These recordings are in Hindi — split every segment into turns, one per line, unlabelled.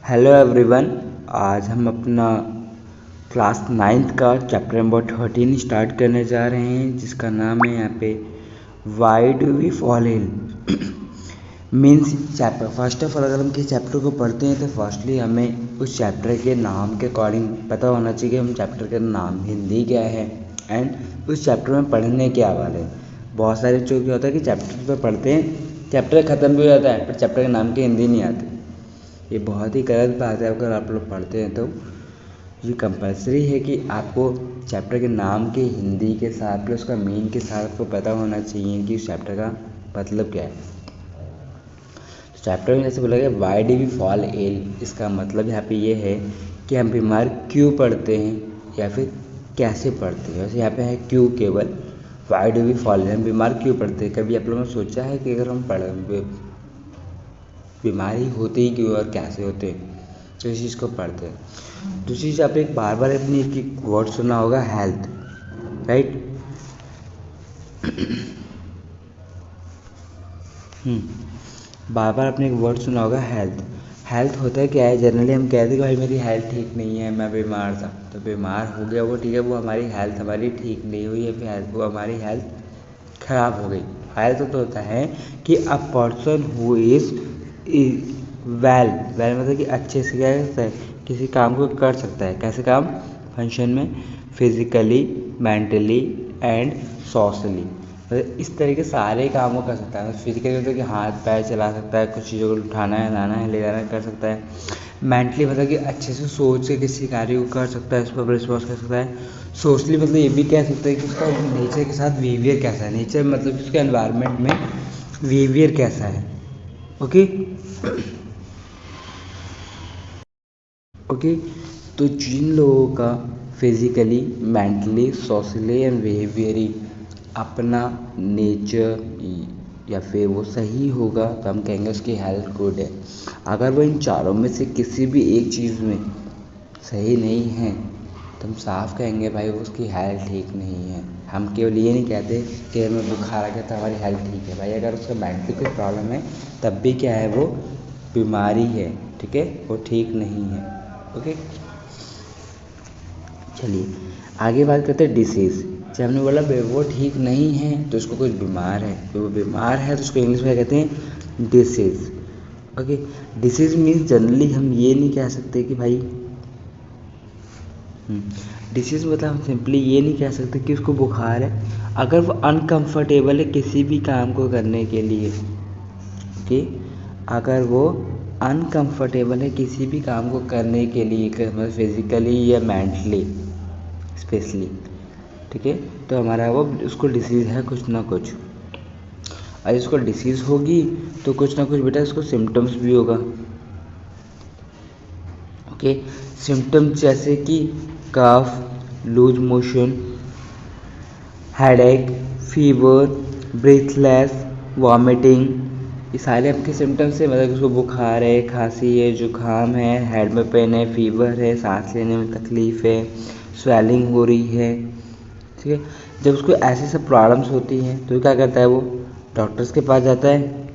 Hello everyone. आज हम अपना क्लास 9th का चैप्टर नंबर 13 स्टार्ट करने जा रहे हैं, जिसका नाम है यहाँ पे why do we fall in means chapter. First of all अगर हम किसी चैप्टर को पढ़ते हैं तो फर्स्टली हमें उस चैप्टर के नाम के अकॉर्डिंग पता होना चाहिए कि हम चैप्टर का नाम हिंदी क्या है एंड उस चैप्टर में पढ़ने क्या वाले हैं। बहुत सारे जो क्या होता है कि चैप्टर पर पढ़ते हैं, चैप्टर ख़त्म भी हो जाता है पर चैप्टर के नाम के हिंदी नहीं आते। ये बहुत ही गलत बात है। अगर आप लोग पढ़ते हैं तो ये कंपलसरी है कि आपको चैप्टर के नाम के हिंदी के साथ प्लस उसका मीन के साथ आपको पता होना चाहिए कि उस चैप्टर का मतलब क्या है। तो चैप्टर में जैसे बोला गया why do we fall ill, इसका मतलब यहाँ पे ये है कि हम बीमार क्यों पड़ते हैं या फिर कैसे पड़ते हैं। वैसे यहाँ पे है क्यों, केवल why do we fall in, हम बीमार क्यों पड़ते हैं। कभी आप लोगों ने सोचा है कि अगर हम बीमारी होती ही क्यों और कैसे होते हैं, तो इस चीज़ को पढ़ते हैं। दूसरी चीज़ आपने एक बार बार अपनी एक वर्ड सुना होगा हेल्थ, राइट। बार बार आपने एक वर्ड सुना होगा हेल्थ। हेल्थ होता है क्या है, जनरली हम कहते हैं कि भाई मेरी हेल्थ ठीक नहीं है, मैं बीमार था। तो बीमार हो गया वो ठीक है, वो हमारी हेल्थ हमारी ठीक नहीं हुई है, फिर वो हमारी हेल्थ खराब हो गई। हेल्थ तो होता है कि a person who is well मतलब कि अच्छे से क्या करता है, किसी काम को कर सकता है। कैसे काम, फंक्शन में, फिजिकली, मेंटली एंड सोशली, मतलब इस तरह के सारे काम को कर सकता है। फिजिकली मतलब कि हाथ पैर चला सकता है, कुछ चीज़ों को उठाना है, लाना है, ले जाना है, कर सकता है। मेंटली मतलब कि अच्छे से सोच के किसी कार्य को कर सकता है, उस पर रिस्पॉन्स कर सकता है। सोशली मतलब ये भी कह सकते हैं कि उसका नेचर के साथ बिहेवियर कैसा है, नेचर मतलब उसके एनवायरनमेंट में बिहेवियर कैसा है। Okay okay. तो जिन लोगों का physically, mentally, socially and behaviourally अपना नेचर या फिर वो सही होगा तो हम कहेंगे उसकी हेल्थ गुड है। अगर वो इन चारों में से किसी भी एक चीज़ में सही नहीं है तो हम साफ कहेंगे भाई उसकी हेल्थ ठीक नहीं है। हम केवल ये नहीं कहते कि हमें बुखार आ गया तो हमारी हेल्थ ठीक है। भाई अगर उसका मेंटली कोई प्रॉब्लम है तब भी क्या है, वो बीमारी है, ठीक है, वो ठीक नहीं है। ओके, चलिए आगे बात करते हैं डिसीज़। जब हमने बोला वो ठीक नहीं है तो उसको कुछ बीमार है, तो वो बीमार है तो उसको इंग्लिश में कहते हैं disease. Okay, disease means generally हम ये नहीं कह सकते कि भाई डिसीज़ मतलब हम सिंपली ये नहीं कह सकते कि उसको बुखार है। अगर वो अनकंफर्टेबल है किसी भी काम को करने के लिए, ओके, अगर वो अनकंफर्टेबल है किसी भी काम को करने के लिए, मतलब फिजिकली या मेंटली स्पेशली, ठीक है, तो हमारा वो उसको डिसीज़ है कुछ ना कुछ। और इसको डिसीज़ होगी तो कुछ ना कुछ बेटा उसको सिम्टम्स भी होगा। ओके, सिम्टम्स जैसे कि cough, loose motion, headache, fever, breathless, vomiting, ये सारे आपके सिम्टम्स है। मतलब उसको बुखार है, खांसी है, जुकाम है, हेड में पेन है, फीवर है, सांस लेने में तकलीफ़ है, स्वेलिंग हो रही है, ठीक है। जब उसको ऐसी सब प्रॉब्लम्स होती हैं तो क्या करता है, वो डॉक्टर्स के पास जाता है।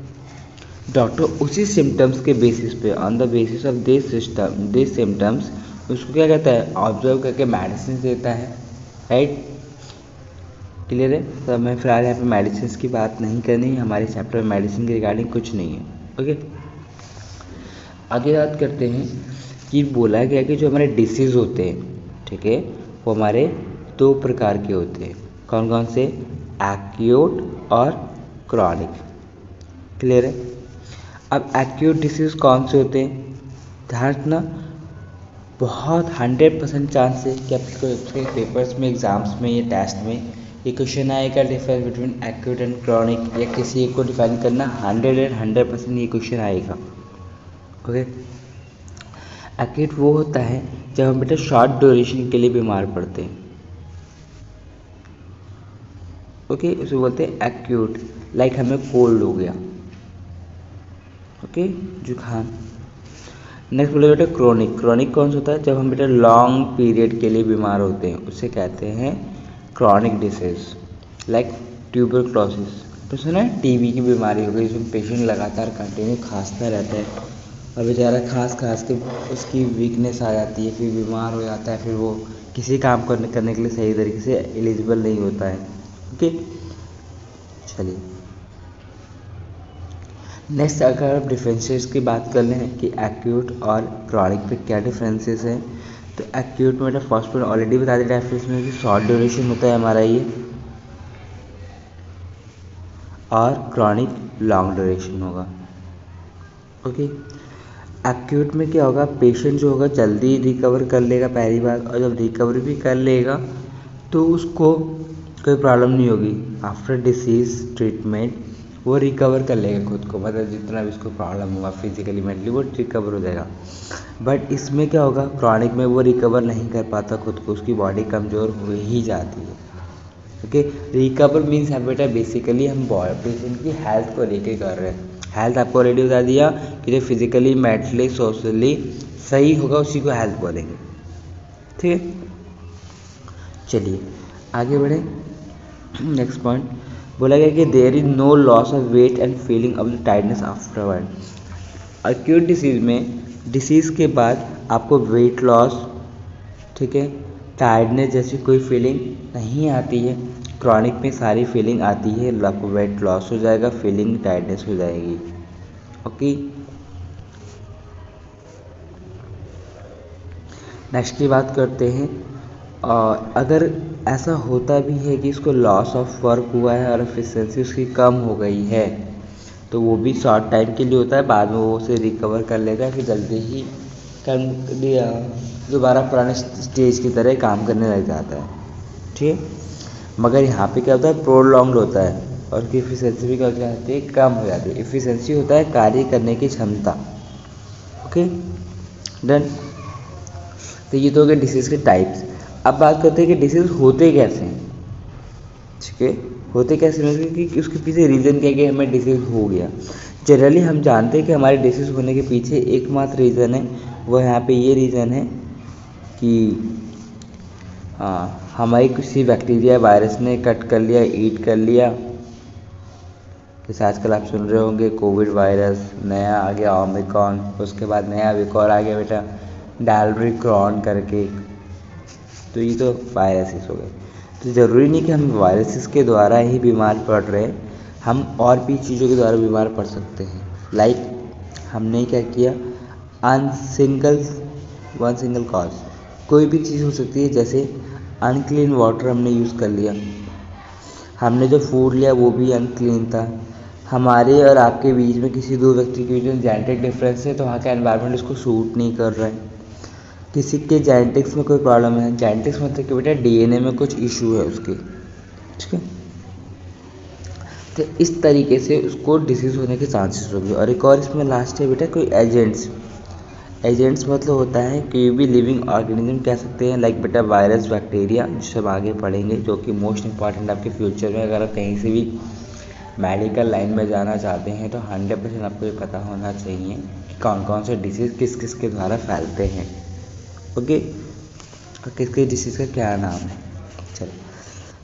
डॉक्टर उसी सिम्टम्स के बेसिस पे, on the basis of this symptoms, उसको क्या कहता है, ऑब्जर्व करके मेडिसिन देता है, राइट। क्लियर है। तो हमें फिलहाल यहाँ पे मेडिसिन की बात नहीं करनी है, हमारे चैप्टर में मेडिसिन के रिगार्डिंग कुछ नहीं है। ओके, आगे बात करते हैं कि बोला गया कि जो हमारे डिसीज़ होते हैं, ठीक है, वो हमारे दो प्रकार के होते हैं। कौन कौन से, एक्यूट और क्रॉनिक। क्लियर है। अब एक्यूट डिसीज़ कौन से होते हैं, ध्यान रखना, बहुत 100% चांस है कि आपके पेपर्स में, एग्ज़ाम्स में या टेस्ट में ये क्वेश्चन आएगा, difference between acute and chronic, या किसी एक को डिफाइन करना। 100% ये क्वेश्चन आएगा। ओके, एक्यूट वो होता है जब हम बेटा शॉर्ट ड्यूरेशन के लिए बीमार पड़ते हैं। ओके, उसे बोलते हैं एक्यूट। लाइक हमें कोल्ड हो गया, ओके, जुकाम। नेक्स्ट बोले बेटा क्रोनिक। क्रोनिक कौन सा होता है, जब हम बेटा लॉन्ग पीरियड के लिए बीमार होते हैं, उसे कहते हैं क्रॉनिक डिसीज। लाइक ट्यूबरक्लोसिस, तो सुना है टीबी की बीमारी हो गई, जिसमें पेशेंट लगातार कंटिन्यू खांसता रहता है, और बेचारा खास के उसकी वीकनेस आ जाती है, फिर बीमार हो जाता है, फिर वो किसी काम करने के लिए सही तरीके से एलिजिबल नहीं होता है। ओके, चलिए नेक्स्ट अगर आप डिफरेंसेस की बात कर लें कि एक्यूट और क्रॉनिक पे क्या डिफरेंसेस हैं, तो एक्यूट में फर्स्ट पॉइंट ऑलरेडी बता दिया डेफिनेशन में कि शॉर्ट ड्यूरेशन होता है हमारा ये, और क्रॉनिक लॉन्ग ड्यूरेशन होगा। ओके, एक्यूट में क्या होगा, पेशेंट जो होगा जल्दी रिकवर कर लेगा पहली बात, और जब रिकवर भी कर लेगा तो उसको कोई प्रॉब्लम नहीं होगी। आफ्टर डिसीज ट्रीटमेंट वो रिकवर कर लेगा खुद को, मतलब जितना भी उसको प्रॉब्लम हुआ फिजिकली मेंटली वो रिकवर हो जाएगा। बट इसमें क्या होगा, क्रॉनिक में वो रिकवर नहीं कर पाता खुद को, उसकी बॉडी कमज़ोर हो ही जाती है। ओके, रिकवर मीन्स है बेटा बेसिकली हम पेशेंट की हेल्थ को लेके कर रहे हैं। हेल्थ आपको ऑलरेडी बता दिया कि जो फिजिकली मेंटली सोशली सही होगा उसी को हेल्थ बोलेंगे। ठीक है, चलिए आगे बढ़े। नेक्स्ट पॉइंट बोला गया कि there is no loss of weight and feeling of the tiredness afterward. Acute disease में डिसीज़ के बाद आपको वेट लॉस, ठीक है, टायर्डनेस जैसी कोई फीलिंग नहीं आती है। क्रॉनिक में सारी फीलिंग आती है, आपको वेट लॉस हो जाएगा, फीलिंग टायर्डनेस हो जाएगी। ओके, नेक्स्ट की बात करते हैं। अगर ऐसा होता भी है कि इसको लॉस ऑफ वर्क हुआ है और एफिशिएंसी उसकी कम हो गई है, तो वो भी शॉर्ट टाइम के लिए होता है, बाद में वो उसे रिकवर कर लेता है, फिर जल्दी ही दोबारा पुराने स्टेज की तरह काम करने लग जाता है। ठीक है, मगर यहाँ पे क्या होता है, प्रोलॉन्ग्ड होता है और उसकी एफिशिएंसी भी क्या हो जाती है, कम हो जाती है। एफिशिएंसी होता है कार्य करने की क्षमता। Okay, done. तो ये तो हो गए डिसीज़ के टाइप्स। अब बात करते हैं कि डिसीज़ होते कैसे हैं। ठीक है, होते कैसे हैं कि उसके पीछे रीज़न क्या है कि हमें डिसीज़ हो गया। जनरली हम जानते हैं कि हमारे डिसीज़ होने के पीछे एकमात्र रीज़न है, वो यहाँ पे ये रीज़न है कि हमारी किसी बैक्टीरिया वायरस ने कट कर लिया, ईट कर लिया। जैसे आजकल आप सुन रहे होंगे कोविड वायरस नया आ गया ओमिक्रॉन, उसके बाद नया एक और आ गया बेटा डेल्ब्रिक्रॉन करके। तो ये तो वायरसेस हो गए। तो ज़रूरी नहीं कि हम वायरसेस के द्वारा ही बीमार पड़ रहे हैं, हम और भी चीज़ों के द्वारा बीमार पड़ सकते हैं। लाइक हमने क्या किया, वन सिंगल कॉज कोई भी चीज़ हो सकती है। जैसे अनक्लीन वाटर हमने यूज़ कर लिया, हमने जो फूड लिया वो भी अनक्लीन था, हमारे और आपके बीच में किसी दो व्यक्ति के बीच में जेनेटिक डिफरेंस है तो वहाँ का एनवायरनमेंट उसको सूट नहीं कर रहा है। किसी के जेनेटिक्स में कोई प्रॉब्लम है, जेनेटिक्स मतलब कि बेटा डीएनए में कुछ इशू है उसके। ठीक है, तो इस तरीके से उसको डिसीज़ होने के चांसेस होंगे। और एक और इसमें लास्ट है बेटा कोई एजेंट्स मतलब होता है कोई भी लिविंग ऑर्गेनिज्म कह सकते हैं, लाइक बेटा वायरस, बैक्टीरिया, जिसे हम आगे पढ़ेंगे, जो कि मोस्ट इंपॉर्टेंट आपके फ्यूचर में अगर आप कहीं से भी मेडिकल लाइन में जाना चाहते हैं तो 100% आपको ये पता होना चाहिए कि कौन कौन से डिसीज़ किस किस के द्वारा फैलते हैं। ओके, और किस किस डिसीज़ का क्या नाम है। चलो,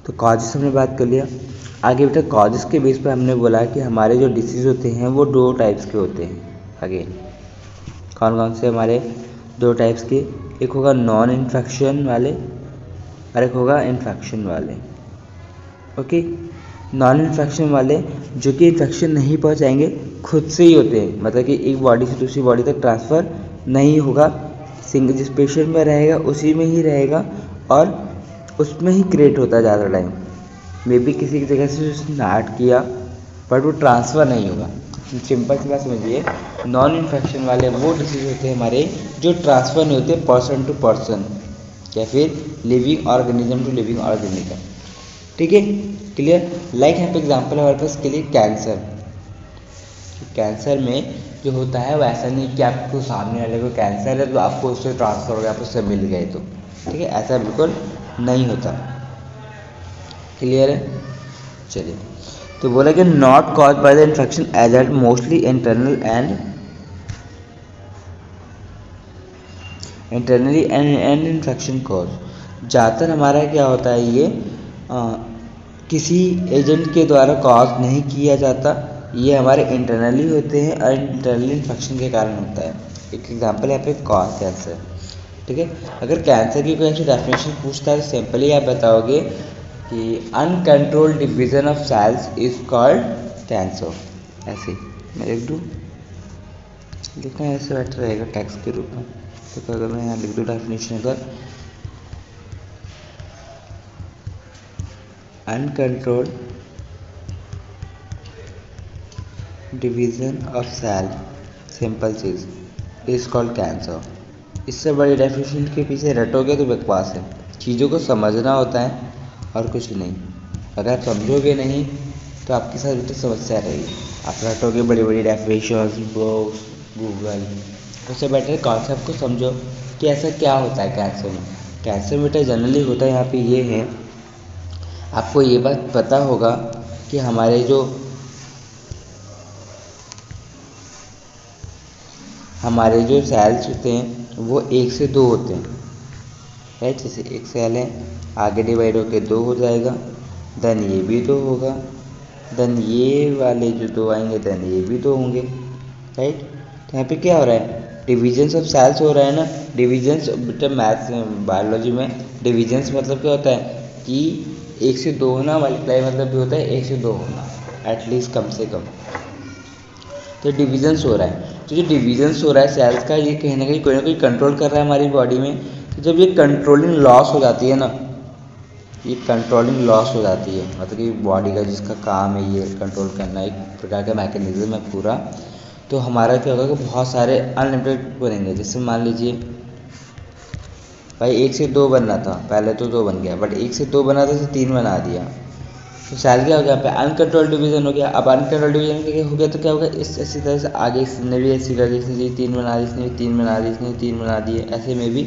तो कॉजेस हमने बात कर लिया। आगे बेटा कॉजेस के बेस पे हमने बोला कि हमारे जो डिसीज़ होते हैं वो दो टाइप्स के होते हैं। अगेन कौन कौन से हमारे दो टाइप्स के, एक होगा नॉन इन्फेक्शन वाले और एक होगा इन्फेक्शन वाले। ओके, नॉन इन्फेक्शन वाले जो कि इन्फेक्शन नहीं पहुंचाएंगे, खुद से ही होते हैं, मतलब कि एक बॉडी से दूसरी बॉडी तक ट्रांसफ़र नहीं होगा, सिंगल जिस पेशेंट में रहेगा उसी में ही रहेगा और उसमें ही क्रिएट होता है ज़्यादा टाइम। मे बी किसी की जगह से उसने स्टार्ट किया बट वो ट्रांसफ़र नहीं होगा। सिंपल सी बात समझिए, नॉन इन्फेक्शन वाले वो डिसीज़ होते हैं हमारे जो ट्रांसफ़र नहीं होते पर्सन टू पर्सन या फिर living organism to living organism. ठीक है, क्लियर। लाइक यहाँ पे एग्जाम्पल है हमारे पास के लिए कैंसर में जो होता है वो ऐसा नहीं कि आपको सामने वाले को कैंसर है तो आपको उससे ट्रांसफ़र हो गया, आप उससे मिल गए तो, ठीक है, ऐसा बिल्कुल नहीं होता। क्लियर है, चलिए। तो बोला कि not cause by the infection agent mostly internally and infection cause. ज़्यादातर हमारा क्या होता है ये किसी एजेंट के द्वारा कॉज नहीं किया जाता, ये हमारे इंटरनली होते हैं और इंटरनली इन्फेक्शन के कारण होता है। एक एग्जांपल यहाँ पे कॉज कैंसर, ठीक है। अगर कैंसर की कोई ऐसी डेफिनेशन पूछता है तो सिंपली आप बताओगे कि uncontrolled division of cells is called cancer. ऐसे मैं लिख दूँ, लिखना ऐसे बेटर रहेगा टेक्स्ट के रूप में। तो अगर मैं यहाँ लिख दूँ डेफिनेशन, अगर uncontrolled division of cell, simple चीज़, इज कॉल्ड कैंसर। इससे बड़ी डेफिनेशन के पीछे रटोगे तो बकवास है। चीज़ों को समझना होता है और कुछ नहीं। अगर आप समझोगे नहीं तो आपके साथ भी तो समस्या रहेगी। आप रटोगे बड़ी बड़ी डेफिनेशन, बुक्स, गूगल, उससे बेटर कॉन्सेप्ट को समझो कि ऐसा क्या होता है कैंसर में। कैंसर में बेटा जनरली होता है यहाँ पे ये है, आपको ये बात पता होगा कि हमारे जो सेल्स होते हैं वो 1 से 2 होते हैं, राइट। जैसे एक सेल है, आगे डिवाइड होकर 2 हो जाएगा, देन ये भी 2 होगा, देन ये वाले जो 2 आएंगे देन ये भी 2 होंगे, राइट। तो यहाँ पे क्या हो रहा है, डिविजन्स ऑफ सेल्स हो रहा है ना। डिविजन्स बेटा मैथ्स बायोलॉजी में डिविजन्स मतलब क्या होता है कि 1 से 2 होना, मल्टीप्लाई मतलब भी होता है 1 से 2 होना, एटलीस्ट कम से कम। तो डिविजन्स हो रहा है, तो जो डिविजन्स हो रहा है सेल्स का, ये कहीं ना कोई कंट्रोल कर रहा है हमारी बॉडी में। तो जब ये कंट्रोलिंग लॉस हो जाती है ना, ये कंट्रोलिंग लॉस हो जाती है, मतलब कि बॉडी का जिसका काम है ये कंट्रोल करना, एक प्रकार का मैकेनिज्म है पूरा। तो हमारा क्या होगा कि बहुत सारे अनलिमिटेड बनेंगे। जैसे मान लीजिए भाई 1 से 2 बनना था, पहले तो 2 बन गया, बट 1 से 2 बना था तो 3 बना दिया, तो सेल क्या हो गया, यहाँ पे अनकंट्रोल डिवीजन हो गया। अब अनकंट्रोल डिवीजन हो गया तो क्या होगा, इसी तरह से आगे इसने भी ऐसी कर दी, इसने 3 बना दी, इसने भी 3 बना दी, इसने 3 बना दिए, ऐसे में भी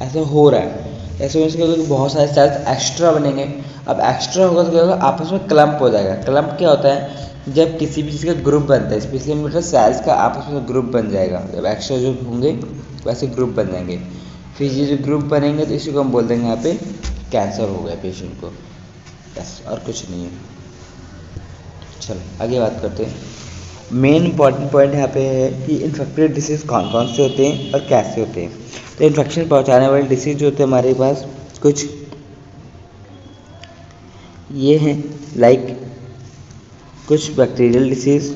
ऐसा हो रहा है। ऐसे में क्या होगा कि बहुत सारे सेल्स एक्स्ट्रा बनेंगे। अब एक्स्ट्रा होगा तो क्या होगा, आपस में क्लम्प हो जाएगा। क्लम्प क्या होता है, जब किसी भी चीज़ का ग्रुप बनता है, स्पेशली मतलब सेल्स का आपस में ग्रुप बन जाएगा। जब एक्स्ट्रा जो होंगे वैसे ग्रुप बन जाएंगे, फिर ये जो ग्रुप बनेंगे तो इसी को हम बोल देंगे यहाँ पे कैंसर हो गया पेशेंट को, बस और कुछ नहीं है। चलो आगे बात करते हैं। मेन इंपॉर्टेंट पॉइंट यहाँ पे है कि इन्फेक्टेड डिसीज़ कौन कौन से होते हैं और कैसे होते हैं। तो इन्फेक्शन पहुँचाने वाले डिसीज़ जो होते हैं हमारे पास कुछ ये हैं, लाइक कुछ bacterial disease,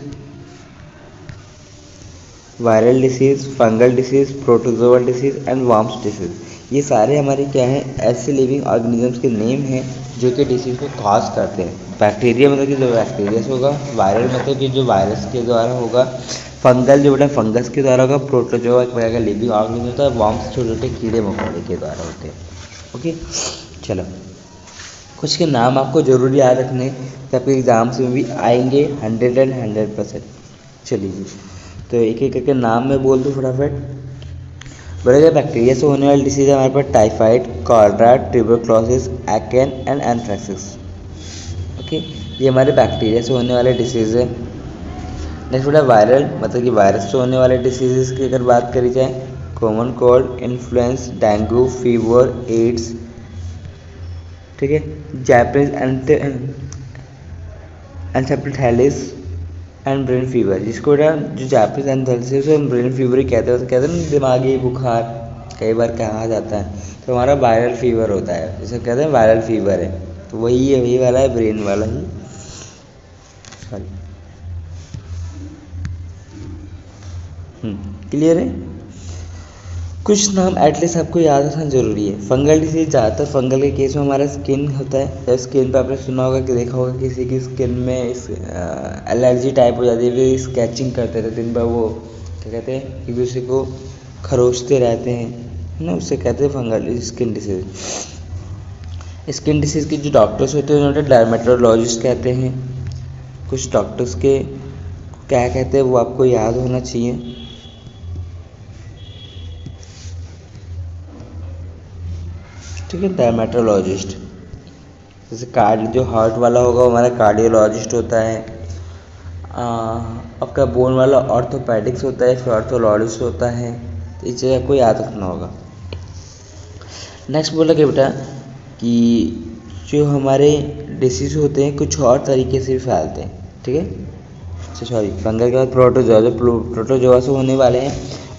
viral disease, fungal disease, protozoal disease and worms disease. ये सारे हमारे क्या हैं, ऐसे लिविंग ऑर्गेनिजम्स के नेम हैं जो कि डिसीज़ को कॉज करते हैं। बैक्टीरिया मतलब कि जो बैक्टीरिया से होगा, वायरल मतलब कि जो वायरस के द्वारा होगा, फंगल जो बेटा फंगस के द्वारा होगा, प्रोटोजोआ एक प्रकार का लिविंग ऑर्गेनिज्म होता है, वर्म्स छोटे छोटे कीड़े मकोड़े के द्वारा होते हैं। ओके, चलो कुछ के नाम आपको ज़रूर याद रखने, ताकि एग्जाम्स में भी आएंगे 100%। चलिए तो एक एक करके नाम मैं बोल दूँ फटाफट। बड़े बैक्टीरिया से होने वाली डिसीज़ हमारे पास typhoid, cholera, tuberculosis, acne and anthrax. Okay, ये हमारे बैक्टीरिया से होने वाले डिसीज़ है। नेक्स्ट बेटा वायरल मतलब कि वायरस से होने वाले डिसीज़ की अगर बात करी जाए, common cold, influenza, dengue, fever, AIDS, ठीक है, Japanese encephalitis and brain fever, जिसको जो Japanese encephalitis and brain fever ही कहते हैं। तो कहते हैं ना दिमागी बुखार कई बार कहा जाता है, तो हमारा वायरल फीवर होता है, जिसे कहते हैं वायरल फीवर है। तो वही है, वही वाला है, ब्रेन वाला ही। सॉरी, क्लियर है। कुछ नाम एटलीस्ट आपको याद रखना जरूरी है। फंगल डिसीज, ज़्यादातर फंगल के केस में हमारा स्किन होता है। जब स्किन पे आपने सुना होगा कि देखा होगा किसी की स्किन में एलर्जी टाइप हो जाती है, फिर स्केचिंग करते रहते दिन भर, वो क्या कहते हैं, एक दूसरे को खरोचते रहते हैं, है ना, उससे कहते हैं fungal skin disease. Skin disease के जो डॉक्टर्स होते हैं उन्हें डर्मेटोलॉजिस्ट कहते हैं। कुछ डॉक्टर्स के क्या कहते हैं वो आपको याद होना चाहिए। ठीक है, डर्मेटोलॉजिस्ट। जैसे जो हार्ट वाला होगा वो हमारा कार्डियोलॉजिस्ट होता है। आपका बोन वाला ऑर्थोपेडिक्स होता है, फिर ऑर्थोलॉजिस्ट होता है। तो इस चीज़ आपको याद रखना होगा। नेक्स्ट बोला कि बेटा कि जो हमारे डिसीज होते हैं कुछ और तरीके से भी फैलते हैं, ठीक है। सॉरी फंगल के बाद प्रोटोजोआ, जो प्रोटोजोआ से होने वाले हैं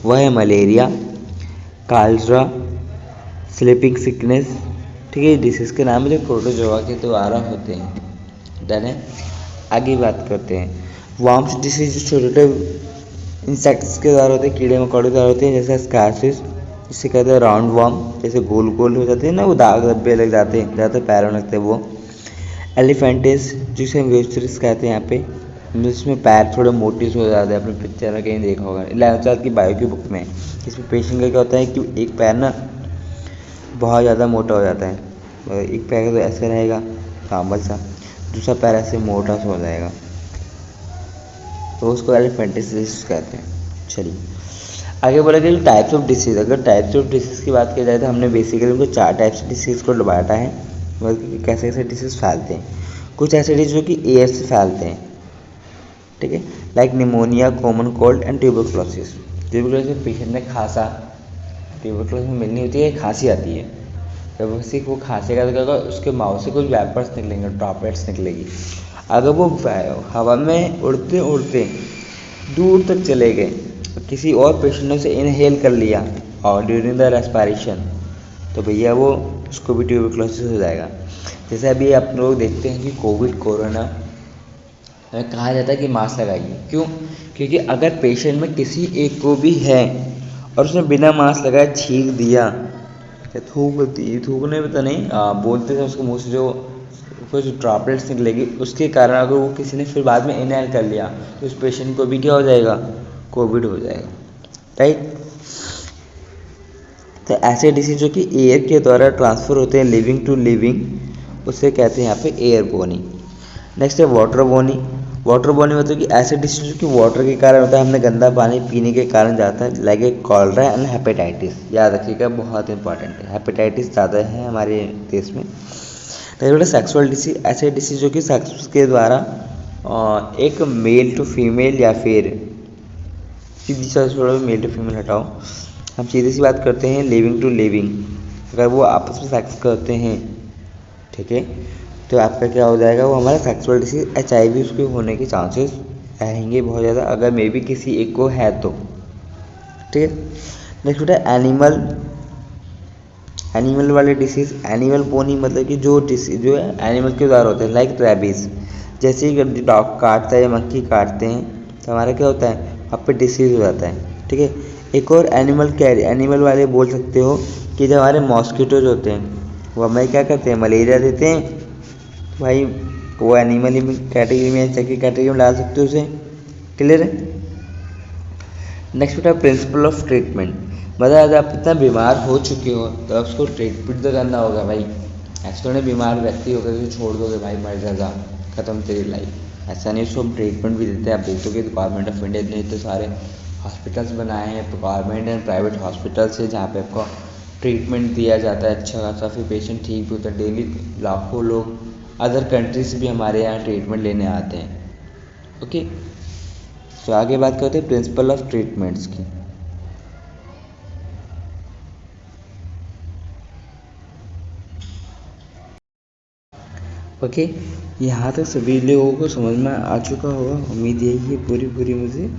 वह है मलेरिया, कालरा, स्लीपिंग सिकनेस। ठीक है, डिसीज़ के नाम है जो प्रोटोजोआ के द्वारा होते हैं। डन है। आगे बात करते हैं वार्म्स डिसीज, जो छोटे छोटे इंसेक्ट्स के द्वारा होते हैं, कीड़े मकोड़े के द्वारा होते हैं, जैसे स्कार्सिस, जिसे कहते हैं राउंड वार्म, जैसे गोल गोल हो जाते हैं ना, वो दाग धब्बे लग जाते हैं, ज़्यादातर पैरों में लगते हैं वो। एलिफेंटिस, जिसे हम वेस्टरिस कहते हैं यहाँ पे, जिसमें पैर थोड़े मोटे से हो जाते हैं, अपने पिक्चर में कहीं देखा होगा, 11th क्लास की बायो की बुक में। इसमें पेशेंट का क्या होता है कि एक पैर ना बहुत ज़्यादा मोटा हो जाता है, एक पैर तो ऐसे रहेगा सांबर सा, दूसरा पैर ऐसे मोटा सा हो जाएगा, तो उसको एलिफेंटिस डिसीज कहते हैं। चलिए आगे बढ़े कि टाइप्स ऑफ डिसीज। अगर टाइप्स ऑफ डिसीज की बात की जाए तो हमने बेसिकली उनको 4 टाइप्स ऑफ डिसीज को बांटा है, मतलब कैसे कैसे डिसीज फैलते हैं। कुछ ऐसे डिसीज जो कि एयर से फैलते हैं, ठीक है, like pneumonia, common cold and tuberculosis. Tuberculosis patient ने खांसा, ट्यूबरक्लोसिस में मिलनी होती है, खांसी आती है, जब वो खांसेगा तो क्या होगा, उसके माउथ से कुछ वेपर्स निकलेंगे, ड्रॉपलेट्स निकलेगी। अगर वो हवा में उड़ते उड़ते दूर तक चले गए, किसी और पेशेंट ने उसे इनहेल कर लिया और ड्यूरिंग द रेस्पिरेशन, तो भैया वो उसको भी ट्यूबरक्लोसिस हो जाएगा। जैसे अभी आप लोग देखते हैं कि कोविड कोरोना हमें कहा जाता है कि मास्क लगाइए, क्यों? क्योंकि अगर पेशेंट में किसी एक को भी है और उसने बिना मास्क लगाए छींक दिया या थूकने में तो नहीं, बोलते थे उसके मुँह से जो कुछ ड्रॉपलेट्स निकलेगी, उसके कारण अगर वो किसी ने फिर बाद में इनहेल कर लिया तो उस पेशेंट को भी क्या हो जाएगा, कोविड हो जाएगा, राइट। तो ऐसे डिसीज जो कि एयर के द्वारा ट्रांसफ़र होते हैं लिविंग टू लिविंग, उसे कहते हैं यहाँ पे एयरबोनी। नेक्स्ट है वाटरबोनी। वाटरबोनी मतलब कि ऐसे डिसीज जो कि वाटर के कारण होता है, हमने गंदा पानी पीने के कारण जाता है, like a cholera and hepatitis. याद रखिएगा, बहुत इंपॉर्टेंट है, हेपेटाइटिस ज़्यादा है हमारे देश में। तो सेक्सुअल डिसीज, ऐसे डिसीज जो कि सेक्स के द्वारा एक मेल टू फीमेल या फिर सीधी छोड़ो, मेल टू फीमेल हटाओ, हम सीधी सी बात करते हैं लिविंग टू लिविंग। अगर वो आपस में सेक्स करते हैं, ठीक है, तो आपका क्या हो जाएगा, वो हमारा सेक्सुअल डिसीज HIV उसके होने के चांसेस रहेंगे बहुत ज़्यादा, अगर मे बी किसी एक को है तो, ठीक है। नेक्स्ट होता है एनिमल वाले डिसीज। एनिमल बोनी मतलब कि जो डिसीज जो है एनिमल के द्वारा होते हैं, लाइक रेबीज। जैसे ही डॉग काटता है या मंकी काटते हैं तो हमारा क्या होता है, वहाँ पे डिसीज हो जाता है, ठीक है। एक और एनिमल वाले बोल सकते हो कि जब हमारे मॉस्किटोज होते हैं वो हमें क्या करते हैं, मलेरिया देते हैं, भाई वो एनिमल कैटेगरी में, सेकेंड कैटेगरी में डाल सकते हो उसे, क्लियर है। नेक्स्ट होता है प्रिंसिपल ऑफ ट्रीटमेंट। मतलब अगर आप इतना बीमार हो चुके हो तो आप उसको ट्रीटमेंट तो करना होगा भाई, ऐसे थोड़े बीमार व्यक्ति होकर तो छोड़ दोगे भाई, मर जाएगा, ख़त्म तेरी लाइफ, ऐसा नहीं। उसको हम ट्रीटमेंट भी देते हैं। आप देखोगे तो गवर्नमेंट ऑफ इंडिया ने इतने सारे हॉस्पिटल्स बनाए हैं, गवर्नमेंट एंड प्राइवेट हॉस्पिटल्स है जहाँ पे आपको ट्रीटमेंट दिया जाता है अच्छा खासा, फिर पेशेंट ठीक भी होता है। डेली लाखों लोग अदर कंट्री से भी हमारे यहाँ ट्रीटमेंट लेने आते हैं, ओके। तो आगे बात करते हैं प्रिंसिपल ऑफ ट्रीटमेंट्स की। ओके, यहाँ तक सभी लोगों को समझ में आ चुका होगा, उम्मीद यही है पूरी मुझे।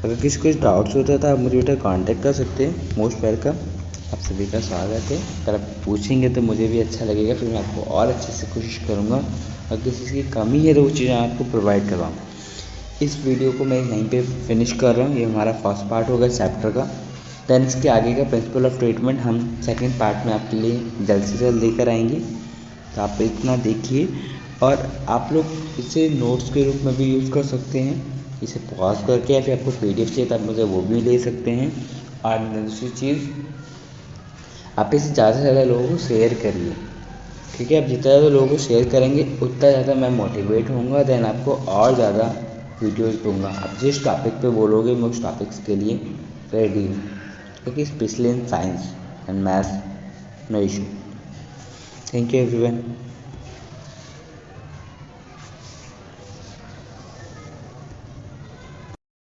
अगर किसी कुछ डाउट्स होता है तो आप मुझे बेटा कांटेक्ट कर सकते हैं, मोस्ट वेलकम, आप सभी का स्वागत है। अगर आप पूछेंगे तो मुझे भी अच्छा लगेगा, फिर मैं आपको और अच्छे से कोशिश करूँगा, अगर किसी की कमी है तो वो चीज़ें आपको प्रोवाइड करवाऊँ। इस वीडियो को मैं यहीं पे फिनिश कर रहा हूँ, ये हमारा फर्स्ट पार्ट होगा चैप्टर का। देन इसके आगे का प्रिंसिपल ऑफ ट्रीटमेंट हम सेकंड पार्ट में आपके लिए जल्द से जल्द लेकर आएंगे। तो आप इतना देखिए, और आप लोग इसे नोट्स के रूप में भी यूज़ कर सकते हैं, इसे पॉज करके, या फिर आपको PDF चाहिए तो आप मुझे वो भी ले सकते हैं। और दूसरी चीज़, आप इसे ज़्यादा से ज़्यादा लोगों को शेयर करिए, ठीक है। आप जितना ज़्यादा लोगों को शेयर करेंगे उतना ज़्यादा मैं मोटिवेट होऊंगा, देन आपको और ज़्यादा वीडियोज़ दूंगा। आप जिस टॉपिक पे बोलोगे मैं उस टॉपिक्स के लिए रेडी हूँ, क्योंकि specially in science and maths, no issue. Thank you everyone.